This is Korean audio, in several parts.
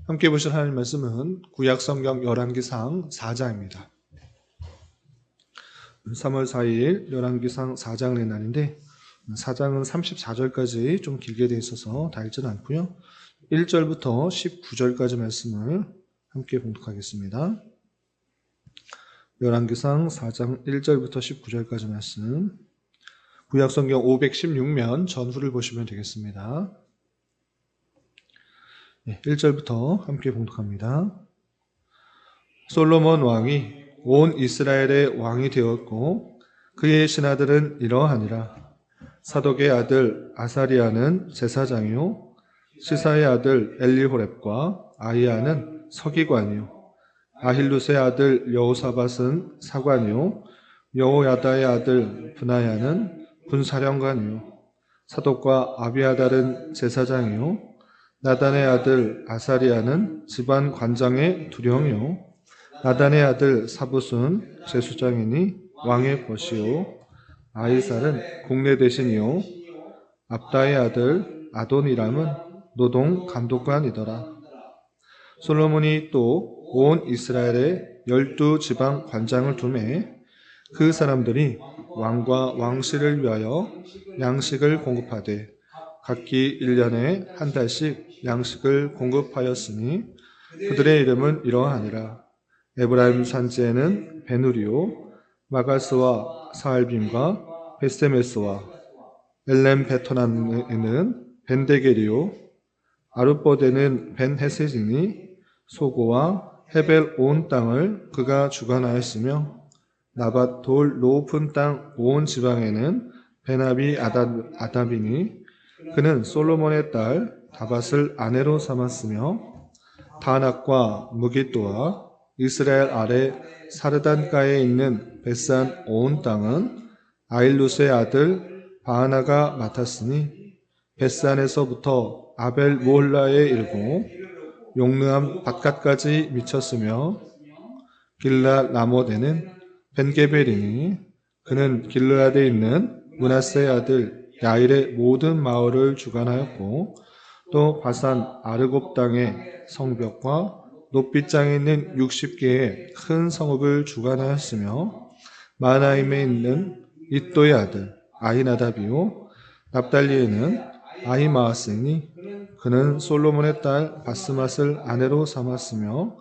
함께 보실 하나님 말씀은 구약성경 열왕기상 4장입니다. 3월 4일 열왕기상 4장의 날인데 4장은 34절까지 좀 길게 되어 있어서 다 읽지는 않고요. 1절부터 19절까지 말씀을 함께 봉독하겠습니다. 열왕기상 4장 1절부터 19절까지 말씀, 구약성경 516면 전후를 보시면 되겠습니다. 1절부터 함께 봉독합니다. 솔로몬 왕이 온 이스라엘의 왕이 되었고 그의 신하들은 이러하니라. 사독의 아들 아사리아는 제사장이요 시사의 아들 엘리호렙과 아이야는 서기관이요 아힐룻의 아들 여호사밧은 사관이요 여호야다의 아들 브나야는 군사령관이요 사독과 아비아달은 제사장이요 나단의 아들 아사리아는 집안 관장의 두령이요 나단의 아들 사붓은 제수장이니 왕의 벗이요 아이살은 국내 대신이요 압다의 아들 아도니람은 노동 감독관이더라. 솔로몬이 또 온 이스라엘에 12지방 관장을 두매 그 사람들이 왕과 왕실을 위하여 양식을 공급하되 각기 1년에 한 달씩 양식을 공급하였으니 그들의 이름은 이러하니라. 에브라임 산지에는 베누리요 마가스와 사알빔과 베세메스와 엘렘 베토남에는 벤데게리요 아룻보데는 벤헤세진이 소고와 헤벨 온 땅을 그가 주관하였으며 나밧 돌 높은 땅 온 지방에는 베나비 아답이니 그는 솔로몬의 딸 다밧을 아내로 삼았으며 다낙과 무깃도와 이스라엘 아래 사르단가에 있는 베산 온 땅은 아일룻의 아들 바하나가 맡았으니 베산에서부터 아벨 무홀라에 이르고 용르암 밧갓까지 미쳤으며 길라 라못에는 벤게벨이니 그는 길르앗에 있는 므낫세의 아들 야일의 모든 마을을 주관하였고 또 바산 아르곱 땅의 성벽과 높이장에 있는 60개의 큰 성읍을 주관하였으며 마나임에 있는 이또의 아들 아히나답이요 납달리에는 아히마아스니 그는 솔로몬의 딸 바스맛을 아내로 삼았으며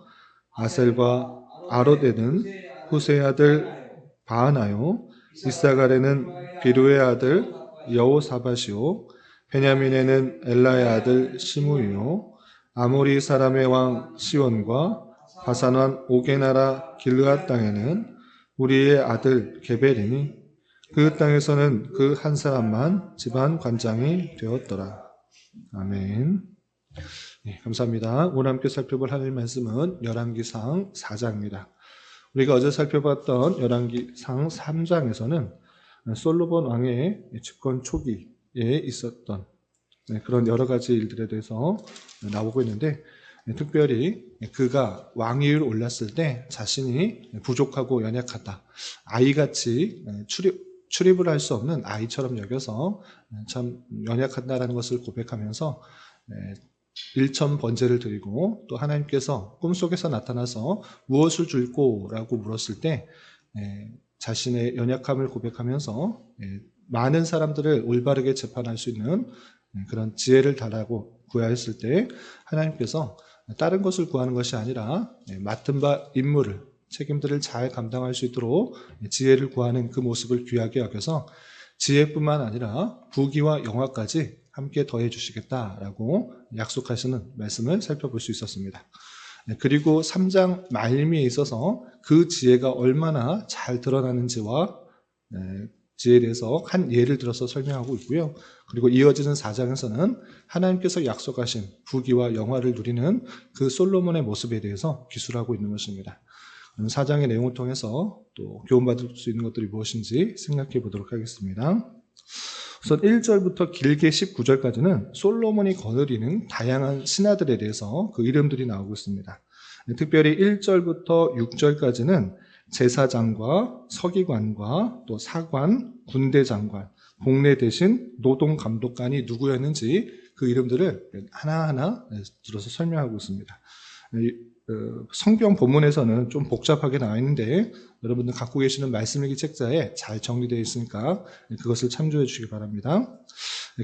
아셀과 아롯에는 후세의 아들 바하나요 이사갈에는 비루의 아들 여호사밧이요 베냐민에는 엘라의 아들 시므이요 아모리 사람의 왕 시온과 바산 왕 옥의 나라 길르앗 땅에는 우리의 아들 게벨이니 그 땅에서는 그 한 사람만 집안 관장이 되었더라. 아멘. 네, 감사합니다. 오늘 함께 살펴볼 하나님의 말씀은 열왕기상 4장입니다. 우리가 어제 살펴봤던 열왕기상 3장에서는 솔로몬 왕의 집권 초기에 있었던 그런 여러 가지 일들에 대해서 나오고 있는데 특별히 그가 왕위를 올랐을 때 자신이 부족하고 연약하다. 아이같이 출입을 할 수 없는 아이처럼 여겨서 참 연약하다라는 것을 고백하면서 일천 번제를 드리고 또 하나님께서 꿈속에서 나타나서 무엇을 줄꼬라고 물었을 때 자신의 연약함을 고백하면서 많은 사람들을 올바르게 재판할 수 있는 그런 지혜를 달라고 구하였을 때 하나님께서 다른 것을 구하는 것이 아니라 맡은 바 임무를 책임들을 잘 감당할 수 있도록 지혜를 구하는 그 모습을 귀하게 여겨서 지혜뿐만 아니라 부귀와 영화까지 함께 더해 주시겠다라고 약속하시는 말씀을 살펴볼 수 있었습니다. 그리고 3장 말미에 있어서 그 지혜가 얼마나 잘 드러나는지와 지혜에 대해서 한 예를 들어서 설명하고 있고요. 그리고 이어지는 4장에서는 하나님께서 약속하신 부귀와 영화를 누리는 그 솔로몬의 모습에 대해서 기술하고 있는 것입니다. 4장의 내용을 통해서 또 교훈받을 수 있는 것들이 무엇인지 생각해 보도록 하겠습니다. 우선 1절부터 길게 19절까지는 솔로몬이 거느리는 다양한 신하들에 대해서 그 이름들이 나오고 있습니다. 특별히 1절부터 6절까지는 제사장과 서기관과 또 사관, 군대장관, 복례 대신 노동감독관이 누구였는지 그 이름들을 하나하나 들어서 설명하고 있습니다. 성경 본문에서는 좀 복잡하게 나와 있는데 여러분들 갖고 계시는 말씀일기 책자에 잘 정리되어 있으니까 그것을 참조해 주시기 바랍니다.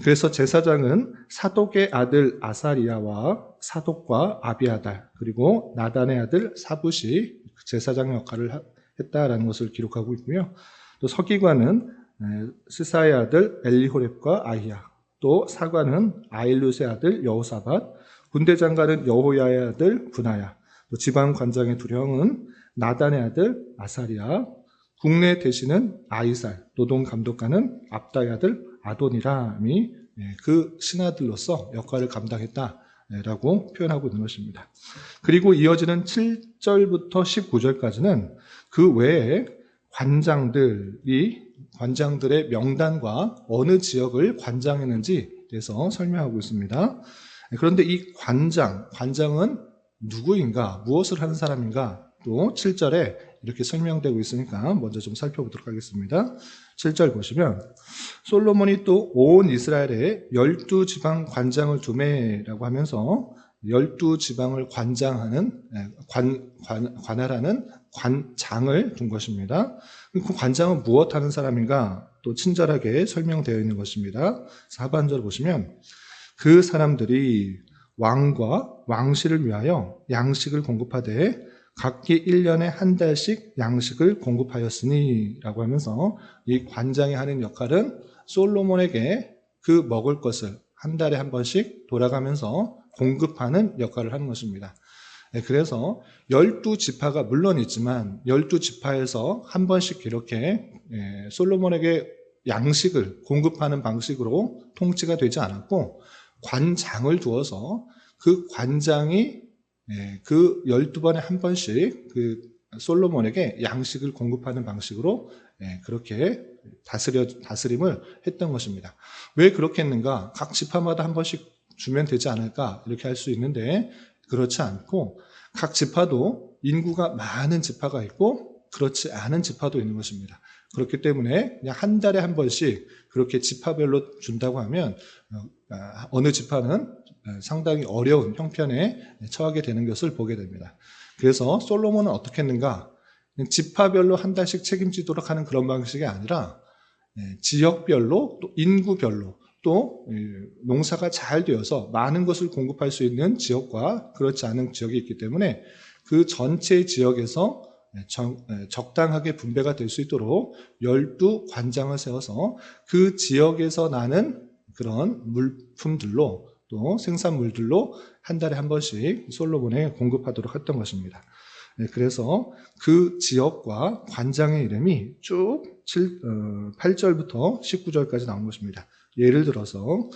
그래서 제사장은 사독의 아들 아사리야와 사독과 아비아달 그리고 나단의 아들 사붓이 제사장 역할을 했다라는 것을 기록하고 있고요. 또 서기관은 스사의 아들 엘리호렙과 아히야, 또 사관은 아일룻의 아들 여호사밧, 군대장관은 여호야의 아들 분하야, 또 지방관장의 두 형은 나단의 아들 아사리야, 국내 대신은 아이살, 노동감독관은 압다의 아들 아도니람이 그 신하들로서 역할을 감당했다라고 표현하고 있는 것입니다. 그리고 이어지는 7절부터 19절까지는 그 외에 관장들의 명단과 어느 지역을 관장했는지 대해서 설명하고 있습니다. 그런데 이 관장은 누구인가, 무엇을 하는 사람인가, 또 7절에 이렇게 설명되고 있으니까 먼저 좀 살펴보도록 하겠습니다. 7절 보시면 솔로몬이 또 온 이스라엘에 12지방 관장을 두매라고 하면서 12지방을 관할하는 관장을 둔 것입니다. 그 관장은 무엇하는 사람인가 또 친절하게 설명되어 있는 것입니다. 하반절 보시면 그 사람들이 왕과 왕실을 위하여 양식을 공급하되 각기 1년에 한 달씩 양식을 공급하였으니 라고 하면서 이 관장이 하는 역할은 솔로몬에게 그 먹을 것을 한 달에 한 번씩 돌아가면서 공급하는 역할을 하는 것입니다. 그래서 12지파가 물론 있지만 12지파에서 한 번씩 이렇게 솔로몬에게 양식을 공급하는 방식으로 통치가 되지 않았고 관장을 두어서 그 관장이 그 12번에 한 번씩 그 솔로몬에게 양식을 공급하는 방식으로 그렇게 다스림을 했던 것입니다. 왜 그렇게 했는가? 각 지파마다 한 번씩 주면 되지 않을까? 이렇게 할 수 있는데 그렇지 않고 각 지파도 인구가 많은 지파가 있고 그렇지 않은 지파도 있는 것입니다. 그렇기 때문에 그냥 한 달에 한 번씩 그렇게 지파별로 준다고 하면 어느 지파는 상당히 어려운 형편에 처하게 되는 것을 보게 됩니다. 그래서 솔로몬은 어떻게 했는가? 지파별로 한 달씩 책임지도록 하는 그런 방식이 아니라 지역별로 또 인구별로 또 농사가 잘 되어서 많은 것을 공급할 수 있는 지역과 그렇지 않은 지역이 있기 때문에 그 전체 지역에서 적당하게 분배가 될 수 있도록 12관장을 세워서 그 지역에서 나는 그런 물품들로 또 생산물들로 한 달에 한 번씩 솔로몬에 공급하도록 했던 것입니다. 그래서 그 지역과 관장의 이름이 쭉 8절부터 19절까지 나온 것입니다. 예를 들어서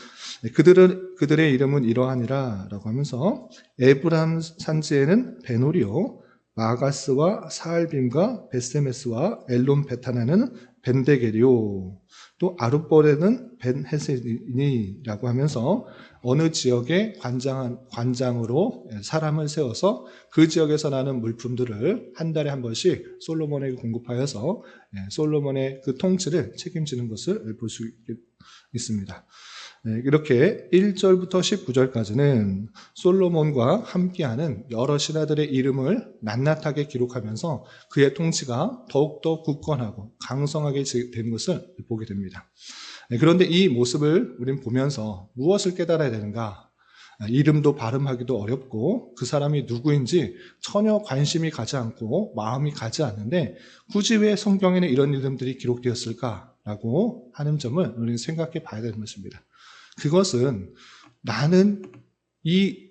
그들의 이름은 이러하니라 라고 하면서 에브람 산지에는 베노리요 마가스와 사알빔과 베세메스와 엘론 베타나는 벤데게리오 또 아룻볼에는 벤헤세니라고 하면서 어느 지역의 관장으로 사람을 세워서 그 지역에서 나는 물품들을 한 달에 한 번씩 솔로몬에게 공급하여서 솔로몬의 그 통치를 책임지는 것을 볼 수 있습니다. 이렇게 1절부터 19절까지는 솔로몬과 함께하는 여러 신하들의 이름을 낱낱하게 기록하면서 그의 통치가 더욱더 굳건하고 강성하게 된 것을 보게 됩니다. 그런데 이 모습을 우리는 보면서 무엇을 깨달아야 되는가? 이름도 발음하기도 어렵고 그 사람이 누구인지 전혀 관심이 가지 않고 마음이 가지 않는데 굳이 왜 성경에는 이런 이름들이 기록되었을까라고 하는 점을 우리는 생각해 봐야 되는 것입니다. 그것은 나는 이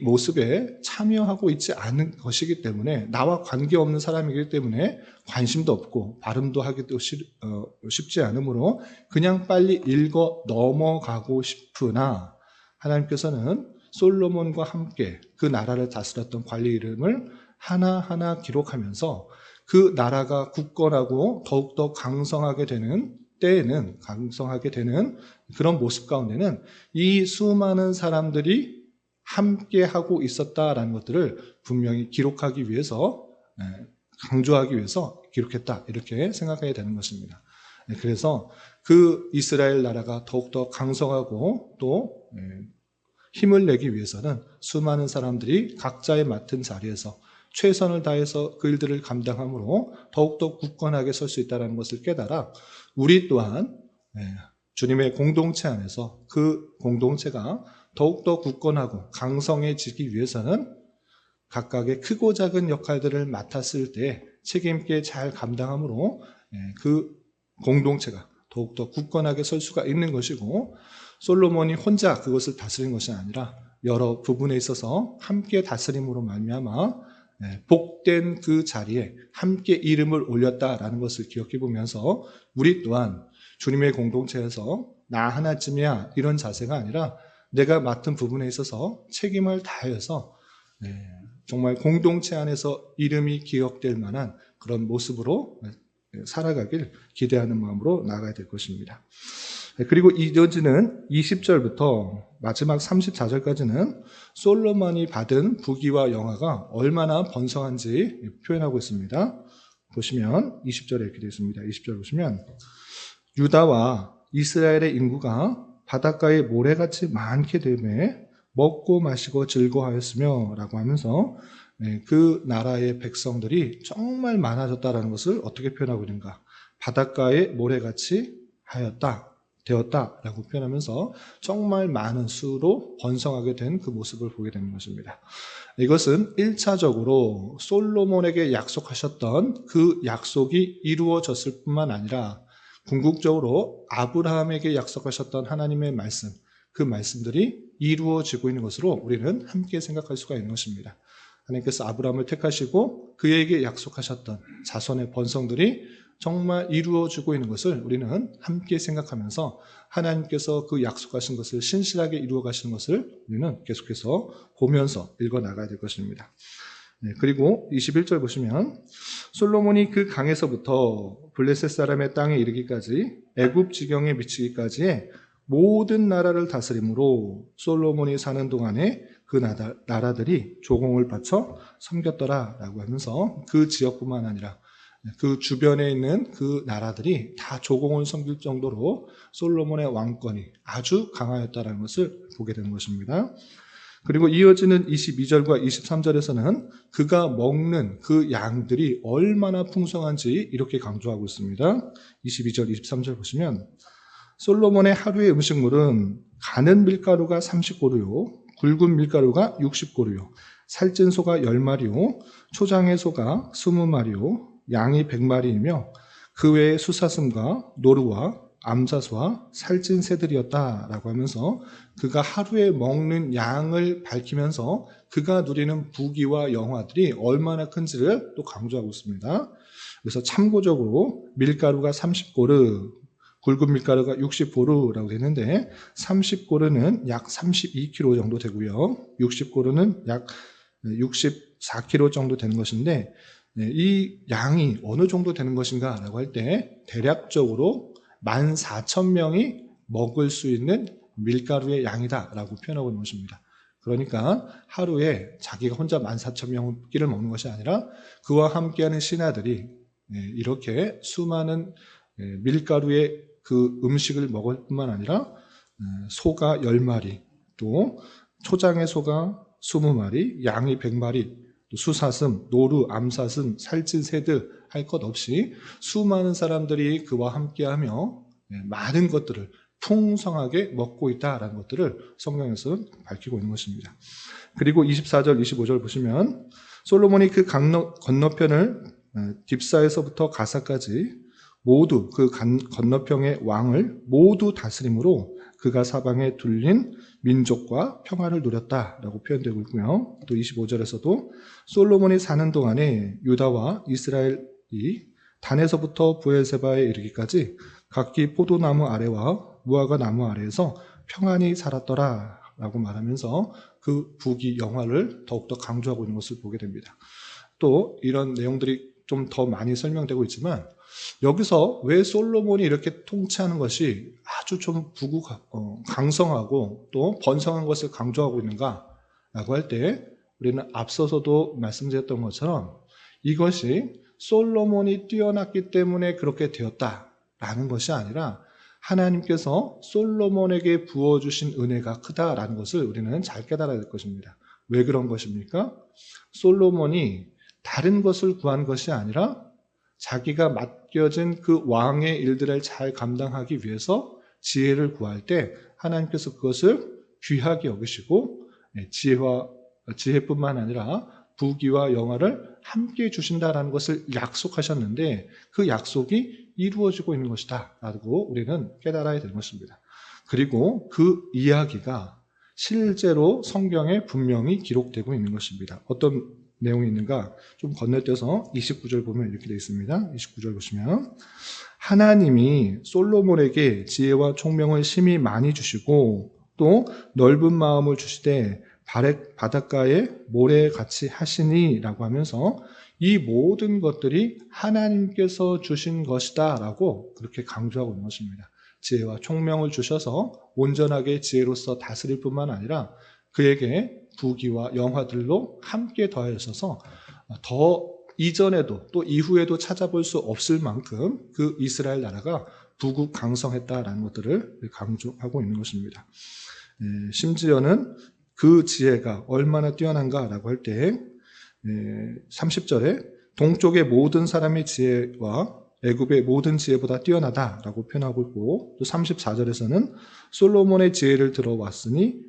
모습에 참여하고 있지 않은 것이기 때문에 나와 관계없는 사람이기 때문에 관심도 없고 발음도 하기도 쉽지 않으므로 그냥 빨리 읽어 넘어가고 싶으나 하나님께서는 솔로몬과 함께 그 나라를 다스렸던 관리 이름을 하나하나 기록하면서 그 나라가 굳건하고 더욱더 강성하게 되는 때에는 강성하게 되는 그런 모습 가운데는 이 수많은 사람들이 함께 하고 있었다라는 것들을 분명히 기록하기 위해서 강조하기 위해서 기록했다 이렇게 생각해야 되는 것입니다. 그래서 그 이스라엘 나라가 더욱더 강성하고 또 힘을 내기 위해서는 수많은 사람들이 각자의 맡은 자리에서 최선을 다해서 그 일들을 감당함으로 더욱더 굳건하게 설 수 있다는 것을 깨달아 우리 또한 주님의 공동체 안에서 그 공동체가 더욱더 굳건하고 강성해지기 위해서는 각각의 크고 작은 역할들을 맡았을 때 책임있게 잘 감당함으로 그 공동체가 더욱더 굳건하게 설 수가 있는 것이고, 솔로몬이 혼자 그것을 다스린 것이 아니라 여러 부분에 있어서 함께 다스림으로 말미암아 복된 그 자리에 함께 이름을 올렸다라는 것을 기억해 보면서 우리 또한 주님의 공동체에서 나 하나쯤이야 이런 자세가 아니라 내가 맡은 부분에 있어서 책임을 다해서 정말 공동체 안에서 이름이 기억될 만한 그런 모습으로 살아가길 기대하는 마음으로 나아가야 될 것입니다. 그리고 이어지는 20절부터 마지막 34절까지는 솔로몬이 받은 부귀와 영화가 얼마나 번성한지 표현하고 있습니다. 보시면 20절에 이렇게 되어 있습니다. 20절 보시면 유다와 이스라엘의 인구가 바닷가에 모래같이 많게 되매 먹고 마시고 즐거워하였으며 라고 하면서 그 나라의 백성들이 정말 많아졌다는 것을 어떻게 표현하고 있는가? 바닷가에 모래같이 되었다라고 표현하면서 정말 많은 수로 번성하게 된 그 모습을 보게 되는 것입니다. 이것은 1차적으로 솔로몬에게 약속하셨던 그 약속이 이루어졌을 뿐만 아니라 궁극적으로 아브라함에게 약속하셨던 하나님의 말씀, 그 말씀들이 이루어지고 있는 것으로 우리는 함께 생각할 수가 있는 것입니다. 하나님께서 아브라함을 택하시고 그에게 약속하셨던 자손의 번성들이 정말 이루어지고 있는 것을 우리는 함께 생각하면서 하나님께서 그 약속하신 것을 신실하게 이루어 가시는 것을 우리는 계속해서 보면서 읽어나가야 될 것입니다. 그리고 21절 보시면 솔로몬이 그 강에서부터 블레셋 사람의 땅에 이르기까지 애굽 지경에 미치기까지의 모든 나라를 다스림으로 솔로몬이 사는 동안에 그 나라들이 조공을 바쳐 섬겼더라라고 하면서 그 지역뿐만 아니라 그 주변에 있는 그 나라들이 다 조공을 섬길 정도로 솔로몬의 왕권이 아주 강하였다는 것을 보게 되는 것입니다. 그리고 이어지는 22절과 23절에서는 그가 먹는 그 양들이 얼마나 풍성한지 이렇게 강조하고 있습니다. 22절, 23절 보시면 솔로몬의 하루의 음식물은 가는 밀가루가 30고루요, 굵은 밀가루가 60고루요, 살찐 소가 10마리요, 초장의 소가 20마리요, 양이 100마리이며 그 외에 수사슴과 노루와 암사소와 살찐 새들이었다라고 하면서 그가 하루에 먹는 양을 밝히면서 그가 누리는 부귀와 영화들이 얼마나 큰지를 또 강조하고 있습니다. 그래서 참고적으로 밀가루가 30고루, 굵은 밀가루가 60고루라고 되는데 30고루는 약 32kg 정도 되고요. 60고루는 약 64kg 정도 되는 것인데 이 양이 어느 정도 되는 것인가 라고 할 때 대략적으로 14,000명이 먹을 수 있는 밀가루의 양이다 라고 표현하고 있는 것입니다. 그러니까 하루에 자기가 혼자 14,000명끼를 먹는 것이 아니라 그와 함께하는 신하들이 이렇게 수많은 밀가루의 그 음식을 먹을 뿐만 아니라 소가 10마리, 또 초장의 소가 20마리, 양이 100마리, 또 수사슴, 노루, 암사슴, 살찐 새들 할 것 없이 수많은 사람들이 그와 함께하며 많은 것들을 풍성하게 먹고 있다라는 것들을 성경에서는 밝히고 있는 것입니다. 그리고 24절, 25절 보시면 솔로몬이 그 강 건너편을 딥사에서부터 가사까지 모두 그 건너편의 왕을 모두 다스림으로 그가 사방에 둘린 민족과 평화를 누렸다라고 표현되고 있고요. 또 25절에서도 솔로몬이 사는 동안에 유다와 이스라엘이 단에서부터 브엘세바에 이르기까지 각기 포도나무 아래와 무화과 나무 아래에서 평안히 살았더라라고 말하면서 그 부귀 영화를 더욱더 강조하고 있는 것을 보게 됩니다. 또 이런 내용들이 좀 더 많이 설명되고 있지만 여기서 왜 솔로몬이 이렇게 통치하는 것이 아주 좀 강성하고 또 번성한 것을 강조하고 있는가라고 할 때 우리는 앞서서도 말씀드렸던 것처럼 이것이 솔로몬이 뛰어났기 때문에 그렇게 되었다라는 것이 아니라 하나님께서 솔로몬에게 부어주신 은혜가 크다라는 것을 우리는 잘 깨달아야 될 것입니다. 왜 그런 것입니까? 솔로몬이 다른 것을 구한 것이 아니라 자기가 맡겨진 그 왕의 일들을 잘 감당하기 위해서 지혜를 구할 때 하나님께서 그것을 귀하게 여기시고 지혜뿐만 아니라 부귀와 영화를 함께 주신다라는 것을 약속하셨는데 그 약속이 이루어지고 있는 것이다 라고 우리는 깨달아야 되는 것입니다. 그리고 그 이야기가 실제로 성경에 분명히 기록되고 있는 것입니다. 어떤 내용이 있는가? 좀 건너뛰어서 29절 보면 이렇게 되어 있습니다. 29절 보시면 하나님이 솔로몬에게 지혜와 총명을 심히 많이 주시고 또 넓은 마음을 주시되 바닷가에 모래같이 하시니 라고 하면서 이 모든 것들이 하나님께서 주신 것이다 라고 그렇게 강조하고 있는 것입니다. 지혜와 총명을 주셔서 온전하게 지혜로서 다스릴 뿐만 아니라 그에게 부귀와 영화들로 함께 더하셔서 더 이전에도 또 이후에도 찾아볼 수 없을 만큼 그 이스라엘 나라가 부국강성했다라는 것들을 강조하고 있는 것입니다. 심지어는 그 지혜가 얼마나 뛰어난가라고 할 때 30절에 동쪽의 모든 사람의 지혜와 애굽의 모든 지혜보다 뛰어나다라고 표현하고 있고 또 34절에서는 솔로몬의 지혜를 들어왔으니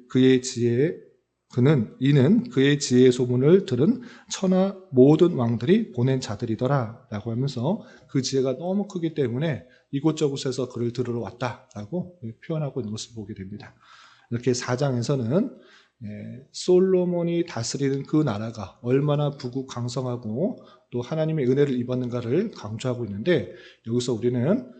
이는 그의 지혜의 소문을 들은 천하 모든 왕들이 보낸 자들이더라 라고 하면서 그 지혜가 너무 크기 때문에 이곳저곳에서 그를 들으러 왔다라고 표현하고 있는 것을 보게 됩니다. 이렇게 4장에서는 솔로몬이 다스리는 그 나라가 얼마나 부국강성하고 또 하나님의 은혜를 입었는가를 강조하고 있는데 여기서 우리는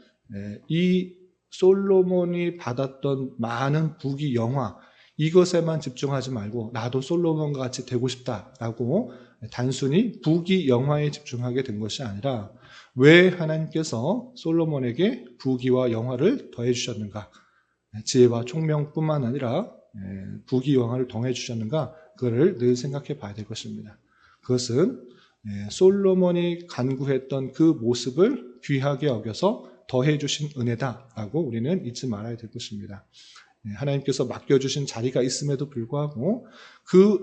이 솔로몬이 받았던 많은 부귀 영화 이것에만 집중하지 말고 나도 솔로몬과 같이 되고 싶다라고 단순히 부귀 영화에 집중하게 된 것이 아니라 왜 하나님께서 솔로몬에게 부귀와 영화를 더해 주셨는가? 지혜와 총명뿐만 아니라 부귀 영화를 더해 주셨는가? 그거를 늘 생각해 봐야 될 것입니다. 그것은 솔로몬이 간구했던 그 모습을 귀하게 여겨서 더해 주신 은혜다라고 우리는 잊지 말아야 될 것입니다. 하나님께서 맡겨주신 자리가 있음에도 불구하고 그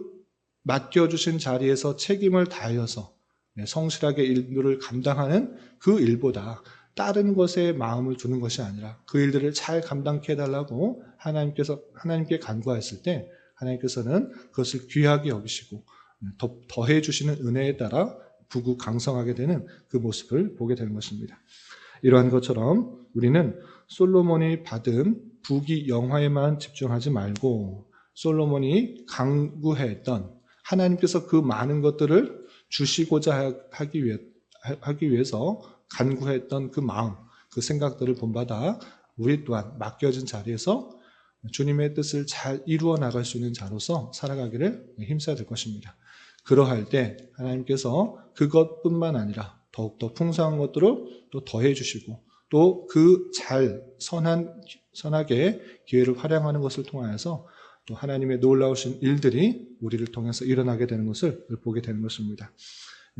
맡겨주신 자리에서 책임을 다하여서 성실하게 일들을 감당하는 그 일보다 다른 것에 마음을 두는 것이 아니라 그 일들을 잘 감당케 해달라고 하나님께 간구했을 때 하나님께서는 그것을 귀하게 여기시고 더해 주시는 은혜에 따라 부국강성하게 되는 그 모습을 보게 되는 것입니다. 이러한 것처럼 우리는 솔로몬이 받은 부귀 영화에만 집중하지 말고 솔로몬이 간구했던 하나님께서 그 많은 것들을 주시고자 하기 위해서 간구했던 그 마음, 그 생각들을 본받아 우리 또한 맡겨진 자리에서 주님의 뜻을 잘 이루어 나갈 수 있는 자로서 살아가기를 힘써야 될 것입니다. 그러할 때 하나님께서 그것뿐만 아니라 더욱더 풍성한 것들을 또 더해 주시고 또 그 선하게 기회를 활용하는 것을 통하여서 또 하나님의 놀라우신 일들이 우리를 통해서 일어나게 되는 것을 보게 되는 것입니다.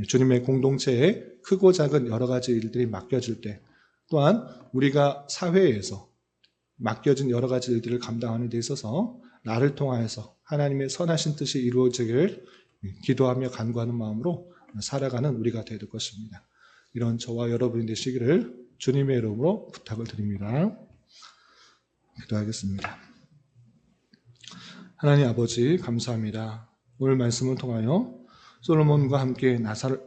주님의 공동체에 크고 작은 여러 가지 일들이 맡겨질 때 또한 우리가 사회에서 맡겨진 여러 가지 일들을 감당하는 데 있어서 나를 통하여서 하나님의 선하신 뜻이 이루어지길 기도하며 간구하는 마음으로 살아가는 우리가 되야 될 것입니다. 이런 저와 여러분이 되시기를 주님의 이름으로 부탁을 드립니다. 기도하겠습니다. 하나님 아버지 감사합니다. 오늘 말씀을 통하여 솔로몬과 함께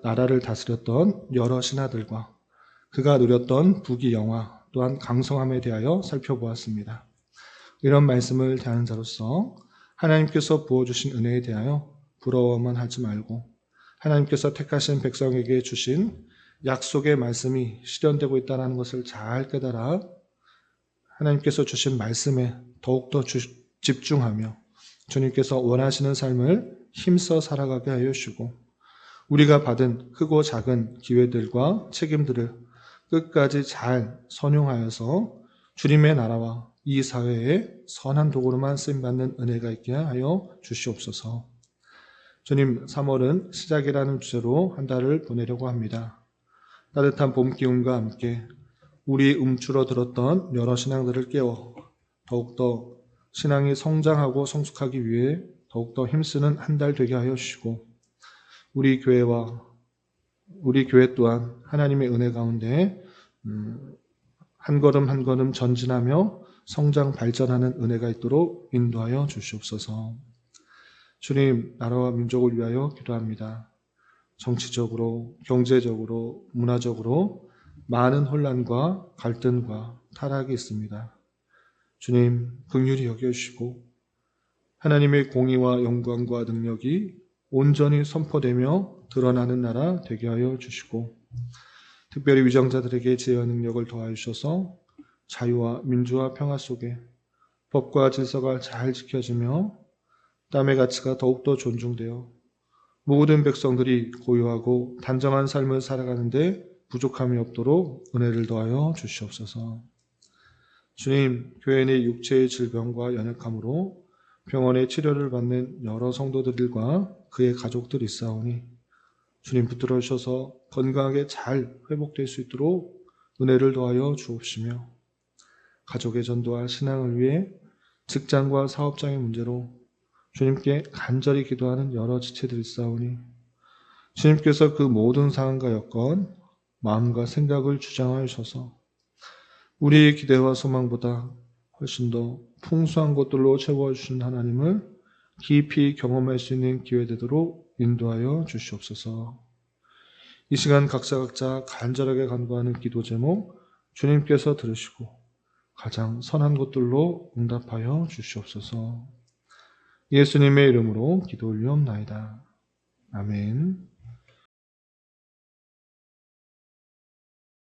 나라를 다스렸던 여러 신하들과 그가 누렸던 부귀 영화 또한 강성함에 대하여 살펴보았습니다. 이런 말씀을 대하는 자로서 하나님께서 부어주신 은혜에 대하여 부러워만 하지 말고 하나님께서 택하신 백성에게 주신 약속의 말씀이 실현되고 있다는 것을 잘 깨달아 하나님께서 주신 말씀에 더욱더 집중하며 주님께서 원하시는 삶을 힘써 살아가게 하여 주시고 우리가 받은 크고 작은 기회들과 책임들을 끝까지 잘 선용하여서 주님의 나라와 이 사회에 선한 도구로만 쓰임받는 은혜가 있게 하여 주시옵소서. 주님, 3월은 시작이라는 주제로 한 달을 보내려고 합니다. 따뜻한 봄 기운과 함께 우리 움츠러들었던 여러 신앙들을 깨워 더욱더 신앙이 성장하고 성숙하기 위해 더욱더 힘쓰는 한 달 되게 하여 주시고, 우리 교회 또한 하나님의 은혜 가운데 한 걸음 한 걸음 전진하며 성장 발전하는 은혜가 있도록 인도하여 주시옵소서. 주님, 나라와 민족을 위하여 기도합니다. 정치적으로, 경제적으로, 문화적으로 많은 혼란과 갈등과 타락이 있습니다. 주님, 긍휼히 여겨주시고 하나님의 공의와 영광과 능력이 온전히 선포되며 드러나는 나라 되게 하여 주시고, 특별히 위정자들에게 지혜와 능력을 더하여 주셔서 자유와 민주와 평화 속에 법과 질서가 잘 지켜지며 땀의 가치가 더욱더 존중되어 모든 백성들이 고요하고 단정한 삶을 살아가는데 부족함이 없도록 은혜를 더하여 주시옵소서. 주님, 교회 내 육체의 질병과 연약함으로 병원에 치료를 받는 여러 성도들과 그의 가족들이 있사오니 주님 붙들어 주셔서 건강하게 잘 회복될 수 있도록 은혜를 더하여 주옵시며, 가족의 전도와 신앙을 위해 직장과 사업장의 문제로 주님께 간절히 기도하는 여러 지체들이 있사오니 주님께서 그 모든 상황과 여건, 마음과 생각을 주장하여 주셔서 우리의 기대와 소망보다 훨씬 더 풍성한 것들로 채워주신 하나님을 깊이 경험할 수 있는 기회 되도록 인도하여 주시옵소서. 이 시간 각자 간절하게 간구하는 기도 제목 주님께서 들으시고 가장 선한 것들로 응답하여 주시옵소서. 예수님의 이름으로 기도 올리옵나이다. 아멘.